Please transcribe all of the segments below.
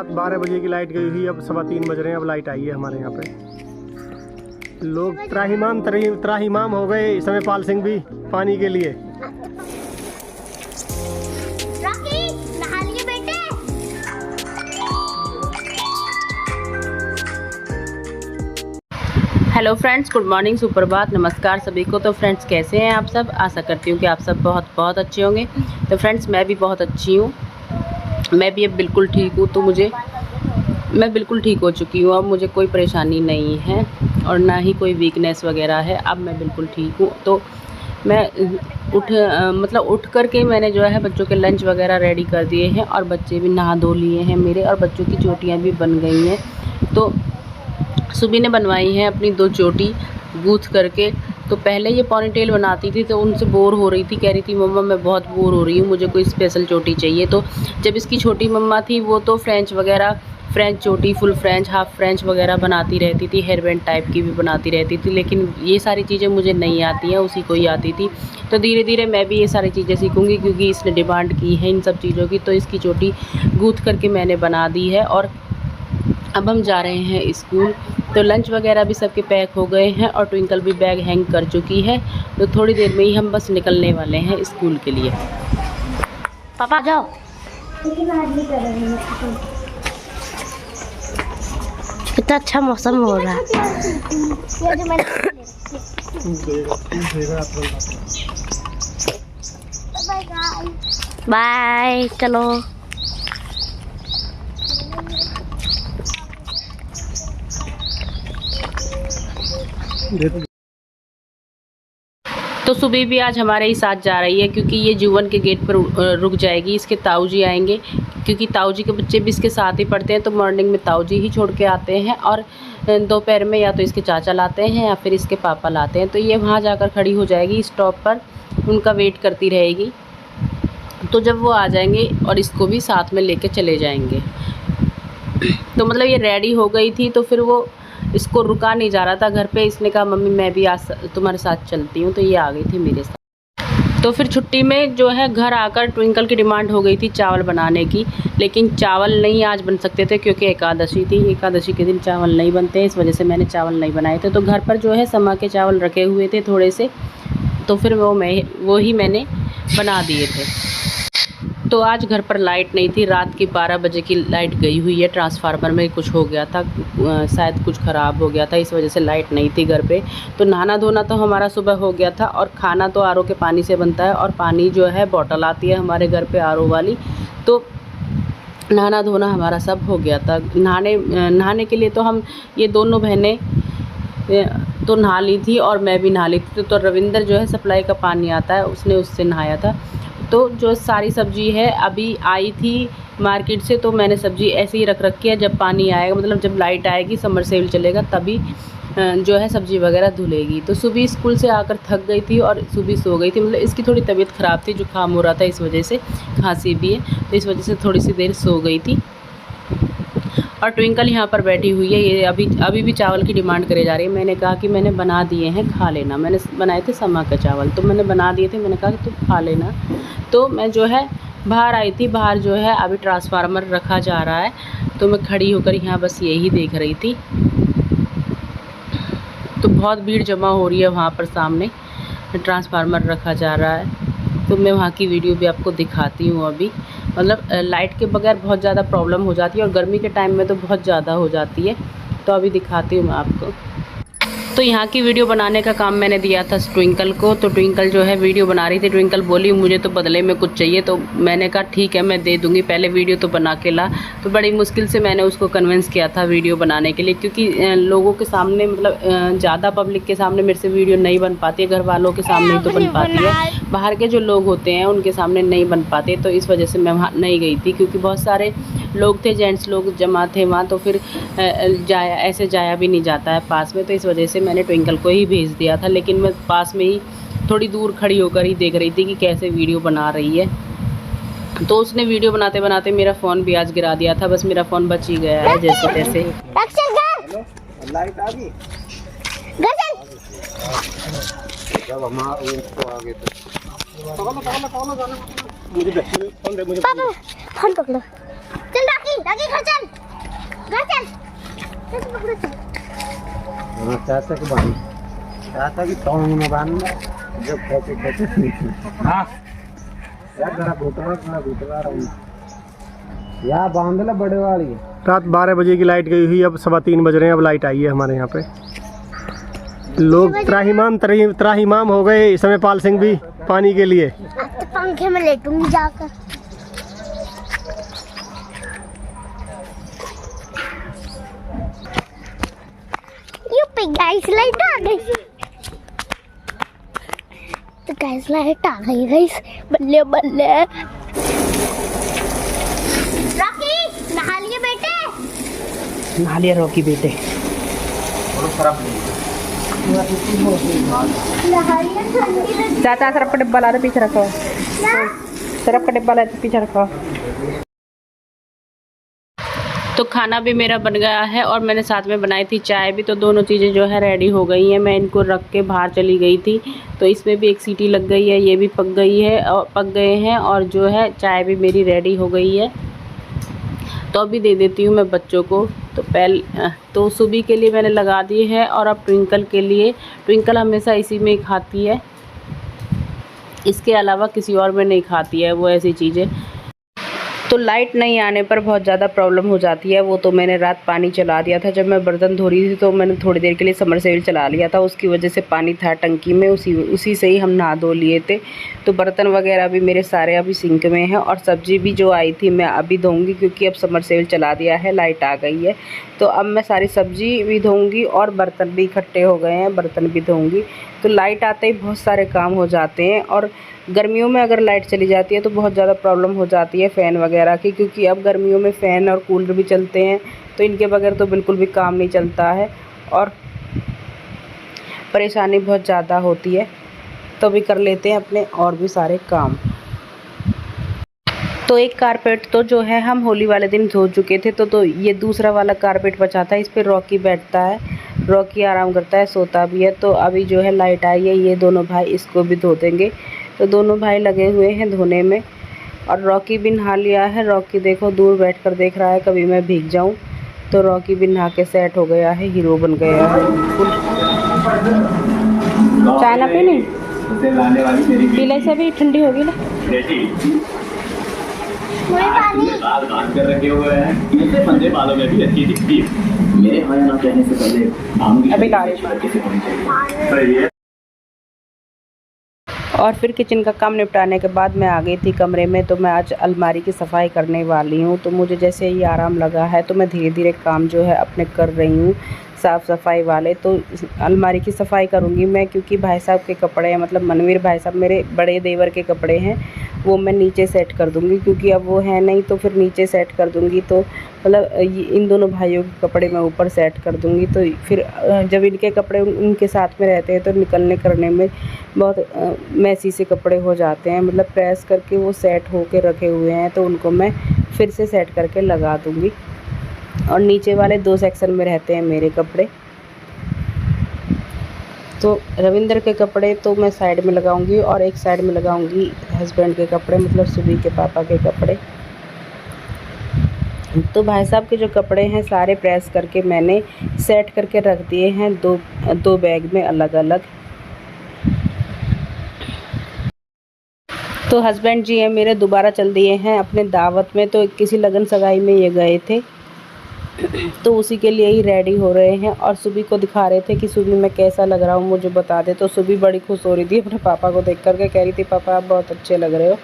रात 12 बजे की लाइट गई हुई, अब 3:15 बज रहे हैं, अब लाइट आई है हमारे यहाँ पे। लोग त्राहिमाम हो गए इस समय, पाल सिंह भी पानी के लिए। हेलो फ्रेंड्स, गुड मॉर्निंग, सुप्रभात, नमस्कार सभी को। तो फ्रेंड्स कैसे हैं आप सब? आशा करती हूँ कि आप सब बहुत बहुत अच्छे होंगे। तो फ्रेंड्स मैं भी बहुत अच्छी हूँ, मैं भी अब बिल्कुल ठीक हूँ। तो मैं बिल्कुल ठीक हो चुकी हूँ, अब मुझे कोई परेशानी नहीं है और ना ही कोई वीकनेस वगैरह है। अब मैं बिल्कुल ठीक हूँ। तो मैं उठ करके मैंने जो है बच्चों के लंच वगैरह रेडी कर दिए हैं और बच्चे भी नहा धो लिए हैं मेरे, और बच्चों की चोटियाँ भी बन गई हैं। तो सुबह ने बनवाई हैं अपनी 2 चोटी गूँथ करके। तो पहले ये पोनीटेल बनाती थी तो उनसे बोर हो रही थी, कह रही थी मम्मा मैं बहुत बोर हो रही हूँ, मुझे कोई स्पेशल चोटी चाहिए। तो जब इसकी छोटी मम्मा थी वो तो फ्रेंच चोटी, फुल फ्रेंच, हाफ फ्रेंच वगैरह बनाती रहती थी, हेयर बैंड टाइप की भी बनाती रहती थी। लेकिन ये सारी चीज़ें मुझे नहीं आती हैं, उसी को ही आती थी। तो धीरे धीरे मैं भी ये सारी चीज़ें सीखूँगी, क्योंकि इसने डिमांड की है इन सब चीज़ों की। तो इसकी चोटी गूँथ करके मैंने बना दी है और अब हम जा रहे हैं स्कूल। तो लंच वगैरह भी सबके पैक हो गए हैं और ट्विंकल भी बैग हैंग कर चुकी है। तो थोड़ी देर में ही हम बस निकलने वाले हैं स्कूल के लिए। पापा जाओ। कितना अच्छा मौसम हो रहा है। बाय, चलो। तो सुबह भी आज हमारे ही साथ जा रही है, क्योंकि ये जुवन के गेट पर रुक जाएगी। इसके ताऊ जी आएंगे, क्योंकि ताऊ जी के बच्चे भी इसके साथ ही पढ़ते हैं। तो मॉर्निंग में ताऊ जी ही छोड़ के आते हैं और दोपहर में या तो इसके चाचा लाते हैं या फिर इसके पापा लाते हैं। तो ये वहाँ जाकर खड़ी हो जाएगी स्टॉप पर, उनका वेट करती रहेगी। तो जब वो आ जाएंगे और इसको भी साथ में लेके चले जाएंगे। तो मतलब ये रेडी हो गई थी, तो फिर वो इसको रुका नहीं जा रहा था घर पे। इसने कहा मम्मी मैं भी आज तुम्हारे साथ चलती हूँ। तो ये आ गई थी मेरे साथ। तो फिर छुट्टी में जो है घर आकर ट्विंकल की डिमांड हो गई थी चावल बनाने की, लेकिन चावल नहीं आज बन सकते थे क्योंकि एकादशी थी। एकादशी के दिन चावल नहीं बनते हैं, इस वजह से मैंने चावल नहीं बनाए थे। तो घर पर जो है समा के चावल रखे हुए थे थोड़े से, तो फिर वो ही मैंने बना दिए थे। तो आज घर पर लाइट नहीं थी, रात की 12 बजे की लाइट गई हुई है। ट्रांसफार्मर में कुछ हो गया था, शायद कुछ ख़राब हो गया था, इस वजह से लाइट नहीं थी घर पे। तो नहाना धोना तो हमारा सुबह हो गया था, और खाना तो आरओ के पानी से बनता है, और पानी जो है बॉटल आती है हमारे घर पे आरओ वाली। तो नहाना धोना हमारा सब हो गया था। नहाने के लिए तो हम ये दोनों बहनें तो नहा ली थी और मैं भी नहा ली थी। तो रविंदर जो है सप्लाई का पानी आता है, उसने उससे नहाया था। तो जो सारी सब्ज़ी है अभी आई थी मार्केट से, तो मैंने सब्ज़ी ऐसे ही रख रखी है। जब पानी आएगा, मतलब जब लाइट आएगी, समरसेबल चलेगा, तभी जो है सब्ज़ी वगैरह धुलेगी। तो सुबह स्कूल से आकर थक गई थी और सुबह सो गई थी। मतलब इसकी थोड़ी तबीयत ख़राब थी, जुकाम हो रहा था, इस वजह से खांसी भी है, तो इस वजह से थोड़ी सी देर सो गई थी। और ट्विंकल यहाँ पर बैठी हुई है, ये अभी भी चावल की डिमांड करे जा रही है। मैंने कहा कि मैंने बना दिए हैं, खा लेना। मैंने बनाए थे समा के चावल, तो मैंने बना दिए थे, मैंने कहा कि तुम खा लेना। तो मैं जो है बाहर आई थी, बाहर जो है अभी ट्रांसफार्मर रखा जा रहा है। तो मैं खड़ी होकर यहाँ बस यही देख रही थी। तो बहुत भीड़ जमा हो रही है वहाँ पर, सामने ट्रांसफार्मर रखा जा रहा है। तो मैं वहाँ की वीडियो भी आपको दिखाती हूँ अभी। मतलब लाइट के बगैर बहुत ज़्यादा प्रॉब्लम हो जाती है, और गर्मी के टाइम में तो बहुत ज़्यादा हो जाती है। तो अभी दिखाती हूँ मैं आपको। तो यहाँ की वीडियो बनाने का काम मैंने दिया था ट्विंकल को। तो ट्विंकल जो है वीडियो बना रही थी। ट्विंकल बोली मुझे तो बदले में कुछ चाहिए। तो मैंने कहा ठीक है मैं दे दूँगी, पहले वीडियो तो बना के ला। तो बड़ी मुश्किल से मैंने उसको कन्विंस किया था वीडियो बनाने के लिए, क्योंकि लोगों के सामने, मतलब ज़्यादा पब्लिक के सामने मेरे से वीडियो नहीं बन पाती है। घर वालों के सामने ही तो बन पाती है, बाहर के जो लोग होते हैं उनके सामने नहीं बन पाते। तो इस वजह से मैं वहाँ नहीं गई थी, क्योंकि बहुत सारे लोग थे, जेंट्स लोग जमा थे वहाँ। तो फिर ऐसे जाया भी नहीं जाता है पास में। तो इस वजह से मैंने ट्विंकल को ही भेज दिया था। लेकिन मैं पास में ही थोड़ी दूर खड़ी होकर ही देख रही थी कि कैसे वीडियो बना रही है। तो उसने वीडियो बनाते बनाते मेरा फ़ोन भी आज गिरा दिया था। बस मेरा फ़ोन बच ही गया है जैसे तैसे। लाइट आ गई। जब हम आगे तो मुझे फोन दे, मुझे फोन पकड़ो। चल राखी राखी घर चल घर चल चल पकड़ो चल। चाचा के बांध चाचा की टोंग में बांध जब खेचे खेचे हाँ यार जरा घुटवा रहा यार बांध ले बड़े वाली। रात 12 बजे की लाइट गई हुई, अब 3:15 बज रहे हैं। अब लाइट आई है हमारे यहाँ पे। लोग त्राहिमाम हो गए समयपाल सिंह भी पानी के लिए। तो पंखे में लेटूंगी जाकर। यूपी गाइस लाइट आ गई। तो गाइस लाइट आ गई गाइस, बल्ले बल्ले। रॉकी नहा लिए बेटे? नहा लिया रॉकी बेटे। चाचा सरफ का डिब्बा ला दे, पीछे रखो। सरफ का डिब्बा ला दे, पीछे रखो। तो खाना भी मेरा बन गया है और मैंने साथ में बनाई थी चाय भी। तो दोनों चीज़ें जो है रेडी हो गई हैं। मैं इनको रख के बाहर चली गई थी, तो इसमें भी एक सीटी लग गई है, ये भी पक गई है और पक गए हैं, और जो है चाय भी मेरी रेडी हो गई है। तो अभी दे देती हूँ मैं बच्चों को। तो सुबी के लिए मैंने लगा दी है, और अब ट्विंकल के लिए। ट्विंकल हमेशा इसी में ही खाती है, इसके अलावा किसी और में नहीं खाती है वो ऐसी चीज़ें। तो लाइट नहीं आने पर बहुत ज़्यादा प्रॉब्लम हो जाती है। वो तो मैंने रात पानी चला दिया था, जब मैं बर्तन धो रही थी तो मैंने थोड़ी देर के लिए समरसेबल चला लिया था। उसकी वजह से पानी था टंकी में, उसी से ही हम नहा धो लिए थे। तो बर्तन वगैरह भी मेरे सारे अभी सिंक में हैं, और सब्ज़ी भी जो आई थी मैं अभी धोऊंगी, क्योंकि अब समरसेबल चला दिया है, लाइट आ गई है। तो अब मैं सारी सब्ज़ी भी धोऊंगी और बर्तन भी इकट्ठे हो गए हैं, बर्तन भी धोऊंगी। तो लाइट आते ही बहुत सारे काम हो जाते हैं। और गर्मियों में अगर लाइट चली जाती है तो बहुत ज़्यादा प्रॉब्लम हो जाती है फ़ैन वगैरह की, क्योंकि अब गर्मियों में फ़ैन और कूलर भी चलते हैं, तो इनके बगैर तो बिल्कुल भी काम नहीं चलता है और परेशानी बहुत ज़्यादा होती है। तो भी कर लेते हैं अपने और भी सारे काम। तो एक कारपेट तो जो है हम होली वाले दिन धो चुके थे, तो ये दूसरा वाला कारपेट बचा था। इस पर रॉकी बैठता है, रॉकी आराम करता है, सोता भी है। तो अभी जो है लाइट आई है, ये दोनों भाई इसको भी धो देंगे। तो दोनों भाई लगे हुए हैं धोने में, और रॉकी भी नहा लिया है। रॉकी देखो दूर बैठकर देख रहा है कभी मैं भीग जाऊं। तो रॉकी भी नहा के सेट हो गया है, हीरो बन गया है। चाय ना पीनी, पीले से भी ठंडी होगी ना। कर रखे हुए हैं, इनसे बंदे बालों में भी अच्छी दिखती है। मेरे खाया ना कहने से पहले आम की अभी ला रही सही है। और फिर किचन का काम निपटाने के बाद मैं आ गई थी कमरे में। तो मैं आज अलमारी की सफाई करने वाली हूँ। तो मुझे जैसे ही आराम लगा है, तो मैं धीरे धीरे काम जो है अपने कर रही हूँ साफ़ सफाई वाले। तो अलमारी की सफाई करूँगी मैं, क्योंकि भाई साहब के कपड़े हैं, मतलब मनवीर भाई साहब मेरे बड़े देवर के कपड़े हैं, वो मैं नीचे सेट कर दूँगी, क्योंकि अब वो है नहीं। तो फिर नीचे सेट कर दूँगी, तो मतलब इन दोनों भाइयों के कपड़े मैं ऊपर सेट कर दूँगी। तो फिर जब इनके कपड़े उनके साथ में रहते हैं तो निकलने करने में बहुत मैसी से कपड़े हो जाते हैं। मतलब प्रेस करके वो सेट होके रखे हुए हैं, तो उनको मैं फिर से सेट करके लगा दूँगी। और नीचे वाले 2 सेक्शन में रहते हैं मेरे कपड़े। तो रविंद्र के कपड़े तो मैं साइड में लगाऊंगी, और एक साइड में लगाऊंगी हस्बैंड के कपड़े, मतलब सुबी के पापा के कपड़े। तो भाई साहब के जो कपड़े हैं सारे प्रेस करके मैंने सेट करके रख दिए हैं दो बैग में अलग अलग। तो हस्बैंड जी हैं मेरे दोबारा चल दिए हैं अपने दावत में। तो किसी लगन सगाई में ये गए थे, तो उसी के लिए ही रेडी हो रहे हैं। और सुबी को दिखा रहे थे कि सुबी मैं कैसा लग रहा हूँ, मुझे बता दे। तो सुबी बड़ी खुश हो रही थी अपने पापा को देख करके, कह रही थी पापा आप बहुत अच्छे लग रहे हो।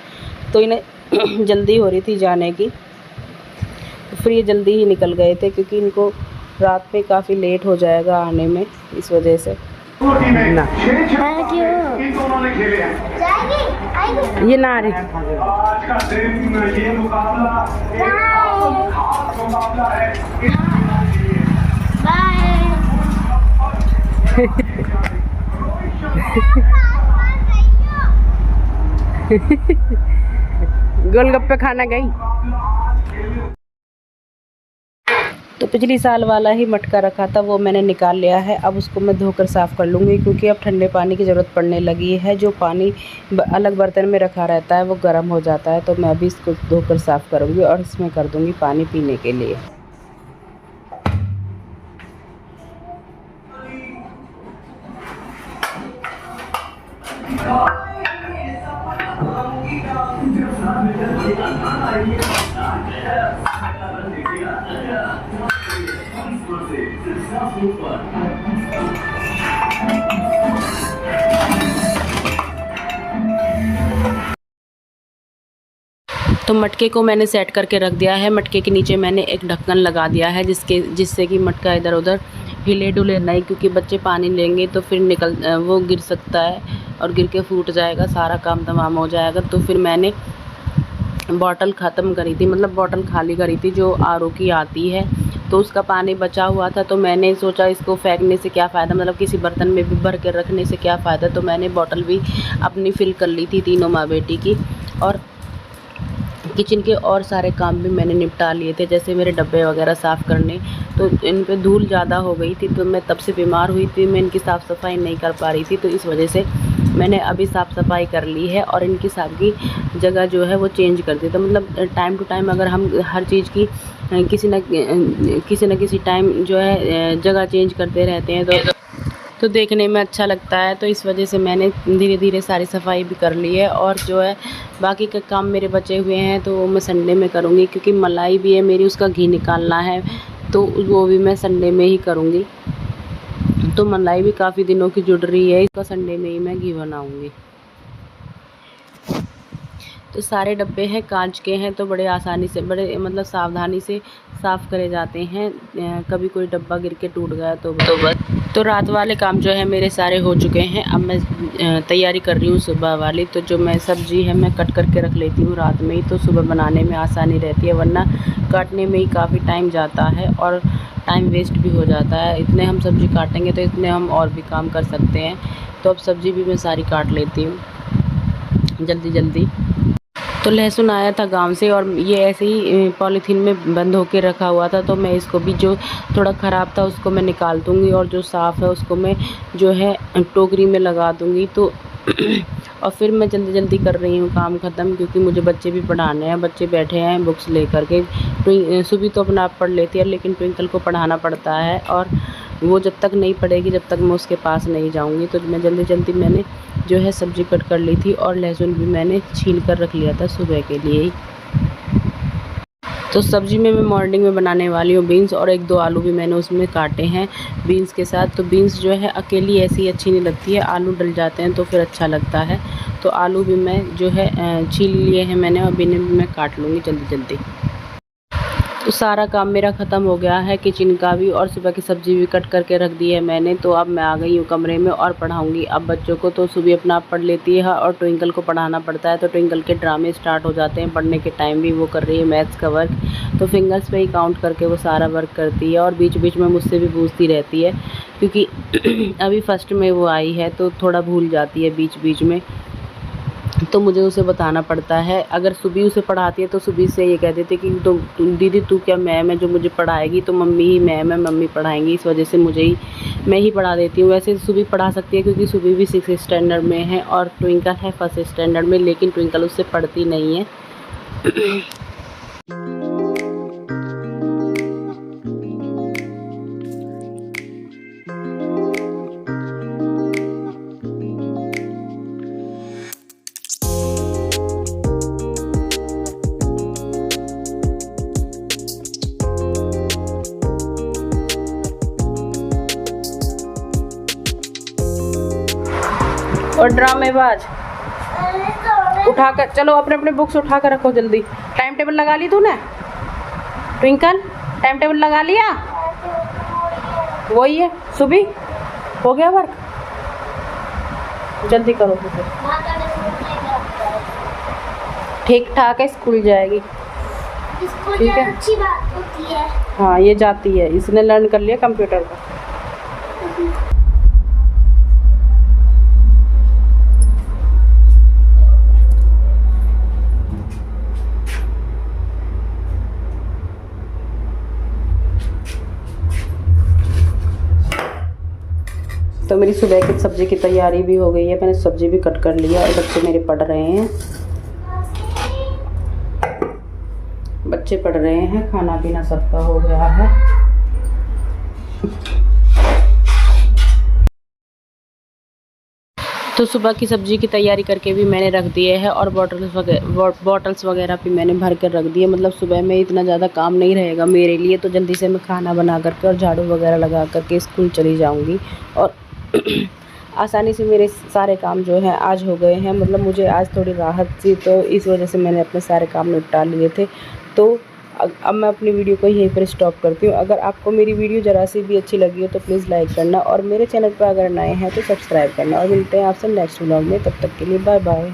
तो इन्हें जल्दी हो रही थी जाने की, तो फिर ये जल्दी ही निकल गए थे, क्योंकि इनको रात में काफ़ी लेट हो जाएगा आने में, इस वजह से। ये ना रही गोलगप्पे खाना गई। तो तो पिछली साल वाला ही मटका रखा था वो मैंने निकाल लिया है। अब उसको मैं धोकर साफ़ कर लूँगी क्योंकि अब ठंडे पानी की ज़रूरत पड़ने लगी है। जो पानी अलग बर्तन में रखा रहता है वो गर्म हो जाता है, तो मैं अभी इसको धोकर साफ़ करूँगी और इसमें कर दूँगी पानी पीने के लिए। तो मटके को मैंने सेट करके रख दिया है। मटके के नीचे मैंने एक ढक्कन लगा दिया है जिससे कि मटका इधर उधर हिले डुले नहीं, क्योंकि बच्चे पानी लेंगे तो फिर वो गिर सकता है और गिर के फूट जाएगा, सारा काम तमाम हो जाएगा। तो फिर मैंने बॉटल ख़त्म करी थी, मतलब बॉटल खाली करी थी जो RO की आती है, तो उसका पानी बचा हुआ था। तो मैंने सोचा इसको फेंकने से क्या फ़ायदा, मतलब किसी बर्तन में भी भर के रखने से क्या फ़ायदा। तो मैंने बॉटल भी अपनी फ़िल कर ली थी तीनों माँ बेटी की, और किचन के और सारे काम भी मैंने निपटा लिए थे, जैसे मेरे डब्बे वगैरह साफ़ करने। तो इन पे धूल ज़्यादा हो गई थी, तो मैं तब से बीमार हुई थी, मैं इनकी साफ़ सफाई नहीं कर पा रही थी, तो इस वजह से मैंने अभी साफ़ सफाई कर ली है और इनकी सबकी जगह जो है वो चेंज कर दी। तो मतलब टाइम टू टाइम अगर हम हर चीज़ की किसी न किसी टाइम जो है जगह चेंज करते रहते हैं तो देखने में अच्छा लगता है। तो इस वजह से मैंने धीरे धीरे सारी सफाई भी कर ली है, और जो है बाकी का काम मेरे बचे हुए हैं तो वो मैं संडे में करूँगी, क्योंकि मलाई भी है मेरी, उसका घी निकालना है, तो वो भी मैं संडे में ही करूँगी। तो मलाई भी काफ़ी दिनों की जुड़ रही है, इसका संडे में ही मैं घी बनाऊँगी। तो सारे डब्बे हैं कांच के हैं, तो बड़े आसानी से मतलब सावधानी से साफ़ करे जाते हैं। कभी कोई डब्बा गिर के टूट गया तो बस। तो रात वाले काम जो है मेरे सारे हो चुके हैं। अब मैं तैयारी कर रही हूँ सुबह वाली। तो जो मैं सब्ज़ी है मैं कट करके रख लेती हूँ रात में ही, तो सुबह बनाने में आसानी रहती है, वरना काटने में ही काफ़ी टाइम जाता है और टाइम वेस्ट भी हो जाता है। इतने हम सब्ज़ी काटेंगे तो इतने हम और भी काम कर सकते हैं। तो अब सब्ज़ी भी मैं सारी काट लेती हूँ जल्दी जल्दी। तो लहसुन आया था गांव से और ये ऐसे ही पॉलीथीन में बंद होके रखा हुआ था, तो मैं इसको भी जो थोड़ा ख़राब था उसको मैं निकाल दूँगी और जो साफ़ है उसको मैं जो है टोकरी में लगा दूँगी। तो और फिर मैं जल्दी जल्दी कर रही हूँ काम ख़त्म, क्योंकि मुझे बच्चे भी पढ़ाने हैं। बच्चे बैठे हैं बुक्स ले करके। सुबह तो अपना आप पढ़ लेती है, लेकिन ट्विंकल को पढ़ाना पड़ता है, और वो जब तक नहीं पढ़ेगी जब तक मैं उसके पास नहीं जाऊँगी। तो मैं जल्दी जल्दी मैंने जो है सब्ज़ी कट कर ली थी, और लहसुन भी मैंने छील कर रख लिया था सुबह के लिए ही। तो सब्ज़ी में मैं मॉर्निंग में बनाने वाली हूँ बीन्स, और 1-2 आलू भी मैंने उसमें काटे हैं बीन्स के साथ। तो बीन्स जो है अकेली ऐसी अच्छी नहीं लगती है, आलू डल जाते हैं तो फिर अच्छा लगता है। तो आलू भी मैं जो है छील लिए हैं मैंने, और बीन्स भी मैं काट लूँगी जल्दी जल्दी। तो सारा काम मेरा ख़त्म हो गया है, किचन का भी, और सुबह की सब्ज़ी भी कट करके रख दी है मैंने। तो अब मैं आ गई हूँ कमरे में और पढ़ाऊँगी अब बच्चों को। तो सुबह अपना आप पढ़ लेती है और ट्विंकल को पढ़ाना पड़ता है, तो ट्विंकल के ड्रामे स्टार्ट हो जाते हैं पढ़ने के टाइम भी। वो कर रही है मैथ्स का वर्क, तो फिंगर्स पे ही काउंट करके वो सारा वर्क करती है, और बीच बीच में मुझसे भी पूछती रहती है, क्योंकि अभी फर्स्ट में वो आई है तो थोड़ा भूल जाती है बीच बीच में, तो मुझे उसे बताना पड़ता है। अगर सुबह उसे पढ़ाती है तो सुबह से ये कह देती है कि तो दीदी तू क्या मैम है जो मुझे पढ़ाएगी, तो मम्मी ही मैम है, मम्मी पढ़ाएंगी। इस वजह से मैं ही पढ़ा देती हूँ। वैसे सुबह पढ़ा सकती है क्योंकि सुबह भी 6th स्टैंडर्ड में है और ट्विंकल है 1st स्टैंडर्ड में, लेकिन ट्विंकल उससे पढ़ती नहीं है। और ड्रामेबाज उठा कर चलो, अपने अपने बुक्स उठा कर रखो जल्दी। टाइम टेबल लगा ली तूने ट्विंकल? टाइम टेबल लगा लिया? वही है सुबह हो गया वर्क, जल्दी करो तो फिर ठीक ठाक है, स्कूल जाएगी। ठीक है, अच्छी बात होती है। हाँ ये जाती है, इसने लर्न कर लिया कंप्यूटर का। तो मेरी सुबह की सब्ज़ी की तैयारी भी हो गई है, मैंने सब्ज़ी भी कट कर लिया और बच्चे मेरे पढ़ रहे हैं। बच्चे पढ़ रहे हैं, खाना पीना सबका हो गया है। तो सुबह की सब्ज़ी की तैयारी करके भी मैंने रख दिए है और बॉटल्स वगैरह भी मैंने भर कर रख दिए। मतलब सुबह में इतना ज़्यादा काम नहीं रहेगा मेरे लिए, तो जल्दी से मैं खाना बना करके और झाड़ू वगैरह लगा करके स्कूल चली जाऊंगी और आसानी से मेरे सारे काम जो है आज हो गए हैं। मतलब मुझे आज थोड़ी राहत थी, तो इस वजह से मैंने अपने सारे काम निपटा लिए थे। तो अब मैं अपनी वीडियो को यहीं पर स्टॉप करती हूँ। अगर आपको मेरी वीडियो ज़रा सी भी अच्छी लगी हो तो प्लीज़ लाइक करना और मेरे चैनल पर अगर नए हैं तो सब्सक्राइब करना। और मिलते हैं आपसे नेक्स्ट व्लॉग में, तब तक के लिए बाय बाय।